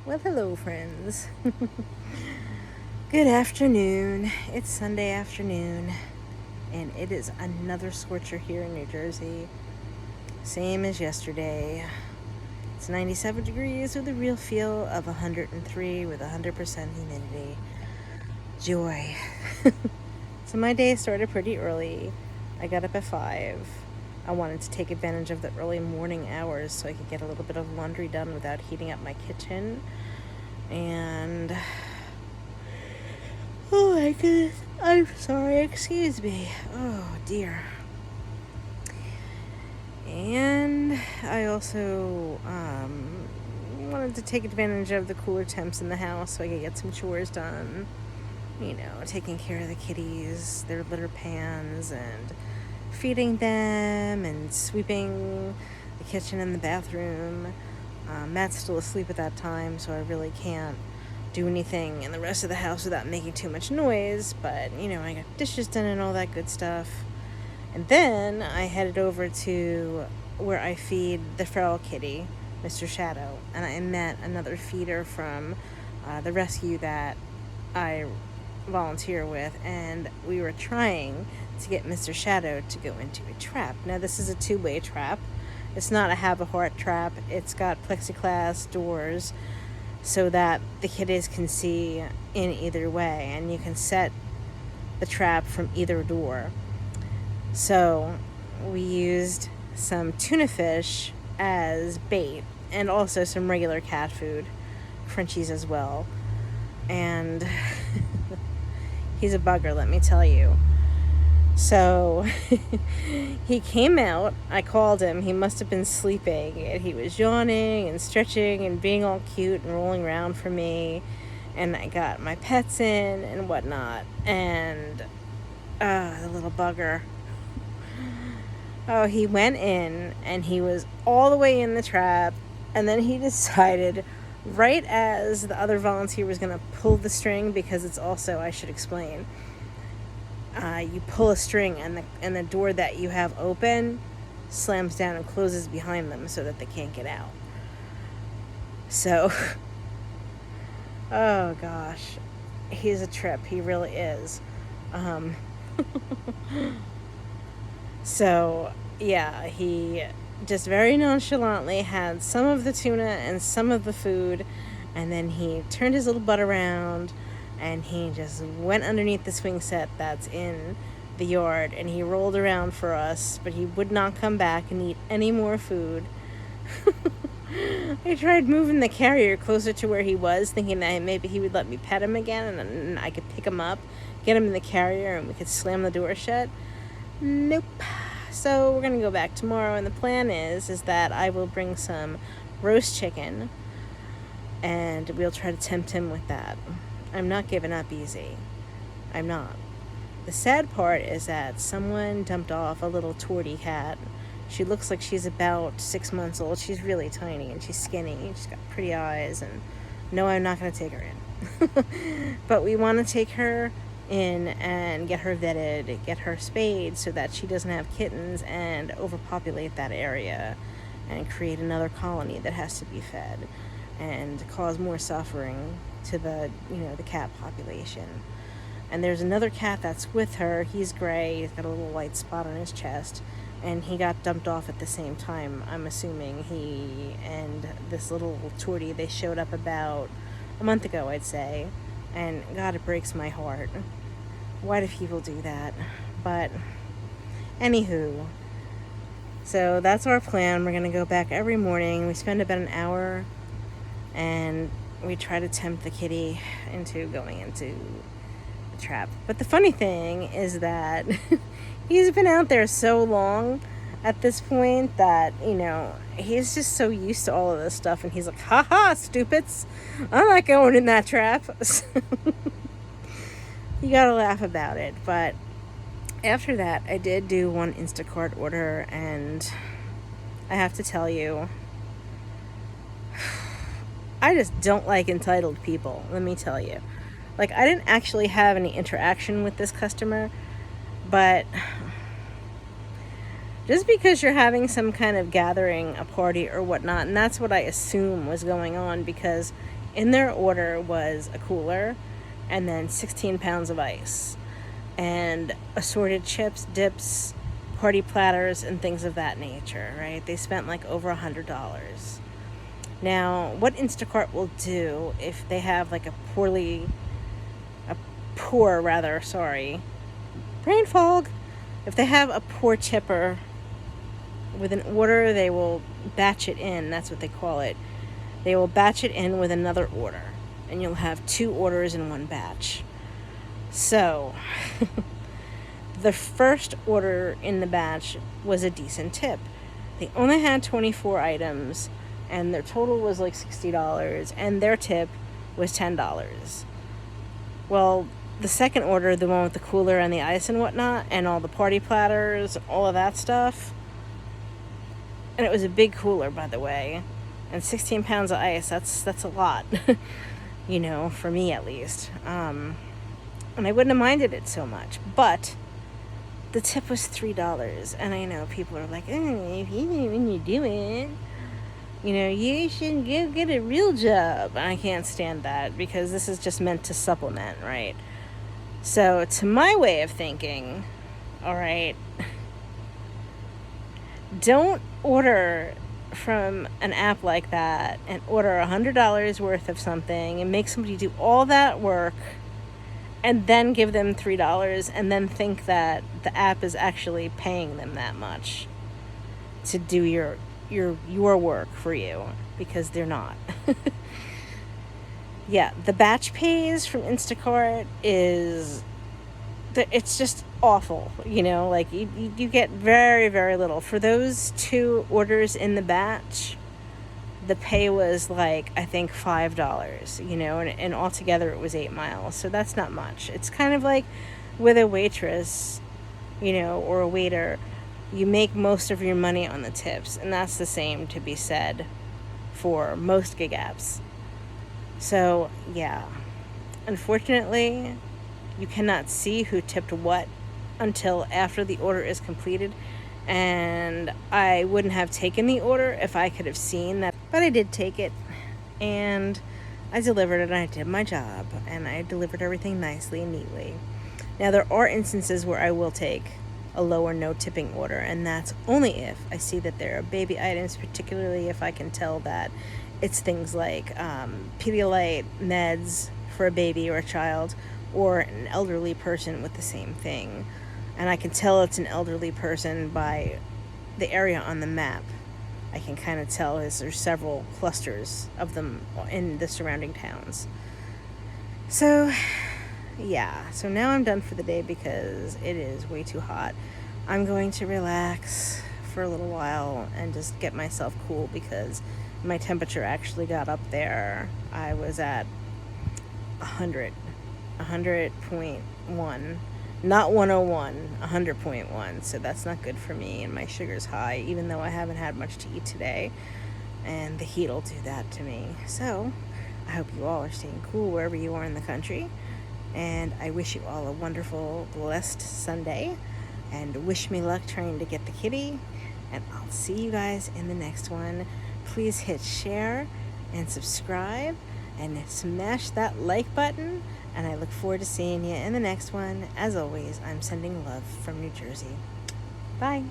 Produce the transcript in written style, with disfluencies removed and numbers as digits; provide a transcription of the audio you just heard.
Well, hello, friends. Good afternoon. It's Sunday afternoon, and it is another scorcher here in New Jersey. Same as yesterday. It's 97 degrees with a real feel of 103 with 100% humidity. Joy. So my day started pretty early. I got up at 5. I wanted to take advantage of the early morning hours so I could get a little bit of laundry done without heating up my kitchen. And oh my goodness, I'm sorry, excuse me. Oh dear. And I also wanted to take advantage of the cooler temps in the house so I could get some chores done. You know, taking care of the kitties, their litter pans, and feeding them, and sweeping the kitchen and the bathroom. Matt's still asleep at that time, so I really can't do anything in the rest of the house without making too much noise, but, you know, I got dishes done and all that good stuff. And then I headed over to where I feed the feral kitty, Mr. Shadow, and I met another feeder from the rescue that I volunteer with, and we were trying to get Mr. Shadow to go into a trap. Now, this is a two-way trap. It's not a have a heart trap. It's got plexiglass doors so that the kitties can see in either way, and you can set the trap from either door. So we used some tuna fish as bait and also some regular cat food, Frenchies as well. And he's a bugger, let me tell you. So he came out. I called him. He must have been sleeping, and he was yawning and stretching and being all cute and rolling around for me. And I got my pets in and whatnot. And the little bugger. Oh, he went in and he was all the way in the trap, and then he decided, right as the other volunteer was going to pull the string, because it's also, I should explain, you pull a string and the door that you have open slams down and closes behind them so that they can't get out. So, oh gosh, he's a trip. He really is. So, yeah, he just very nonchalantly had some of the tuna and some of the food, and then he turned his little butt around and he just went underneath the swing set that's in the yard, and he rolled around for us, but he would not come back and eat any more food. I tried moving the carrier closer to where he was, thinking that maybe he would let me pet him again and I could pick him up, get him in the carrier, and we could slam the door shut. Nope. So we're gonna go back tomorrow, and the plan is that I will bring some roast chicken and we'll try to tempt him with that. I'm not giving up easy. I'm not. The sad part is that someone dumped off a little tortie cat. She looks like she's about 6 months old. She's really tiny and she's skinny. She's got pretty eyes, and no, I'm not going to take her in. But we want to take her in and get her vetted, get her spayed so that she doesn't have kittens and overpopulate that area and create another colony that has to be fed and cause more suffering to the cat population. And there's another cat that's with her. He's gray. He's got a little white spot on his chest, and he got dumped off at the same time. I'm assuming he and this little tortie, they showed up about a month ago, I'd say. And God, it breaks my heart. Why do people do that? But anywho, so that's our plan. We're gonna go back every morning. We spend about an hour, and we try to tempt the kitty into going into the trap. But the funny thing is that he's been out there so long at this point that, he's just so used to all of this stuff, and he's like, ha, stupids, I'm not going in that trap. You gotta laugh about it. But after that, I did do one Instacart order, and I have to tell you, I just don't like entitled people, let me tell you. Like, I didn't actually have any interaction with this customer, but just because you're having some kind of gathering, a party or whatnot, and that's what I assume was going on, because In their order was a cooler and then 16 pounds of ice and assorted chips, dips, party platters, and things of that nature, right? They spent like over $100. Now, what Instacart will do if they have like brain fog. If they have a poor tipper with an order, they will batch it in. That's what they call it. They will batch it in with another order, and you'll have 2 orders in one batch. So, the first order in the batch was a decent tip. They only had 24 items, and their total was like $60, and their tip was $10. Well, the second order, the one with the cooler and the ice and whatnot, and all the party platters, all of that stuff, and it was a big cooler, by the way, and 16 pounds of ice, that's a lot, for me at least, and I wouldn't have minded it so much, but the tip was $3, and I know people are like, if you didn't even do it, you should go get a real job. I can't stand that, because this is just meant to supplement, right? So, to my way of thinking, all right, don't order from an app like that and order $100 worth of something and make somebody do all that work and then give them $3 and then think that the app is actually paying them that much to do your work for you, because they're not. Yeah, the batch pays from Instacart it's just awful, like you get very, very little. For those 2 orders in the batch, the pay was like, I think $5, and altogether it was 8 miles. So that's not much. It's kind of like with a waitress, or a waiter, you make most of your money on the tips, and that's the same to be said for most gig apps. So, yeah, unfortunately, you cannot see who tipped what until after the order is completed, and I wouldn't have taken the order if I could have seen that, but I did take it, and I delivered it, and I did my job, and I delivered everything nicely and neatly. Now, there are instances where I will take a low or no tipping order, and that's only if I see that there are baby items, particularly if I can tell that it's things like Pedialyte meds for a baby or a child, or an elderly person with the same thing. And I can tell it's an elderly person by the area on the map. I can kind of tell as there's several clusters of them in the surrounding towns. So, yeah. So now I'm done for the day because it is way too hot. I'm going to relax for a little while and just get myself cool, because my temperature actually got up there. I was at 100.1, not 101, 100.1. So that's not good for me, and my sugar's high, even though I haven't had much to eat today, and the heat will do that to me. So I hope you all are staying cool wherever you are in the country, and I wish you all a wonderful, blessed Sunday, and wish me luck trying to get the kitty, and I'll see you guys in the next one. Please hit share and subscribe and smash that like button, and I look forward to seeing you in the next one. As always, I'm sending love from New Jersey. Bye.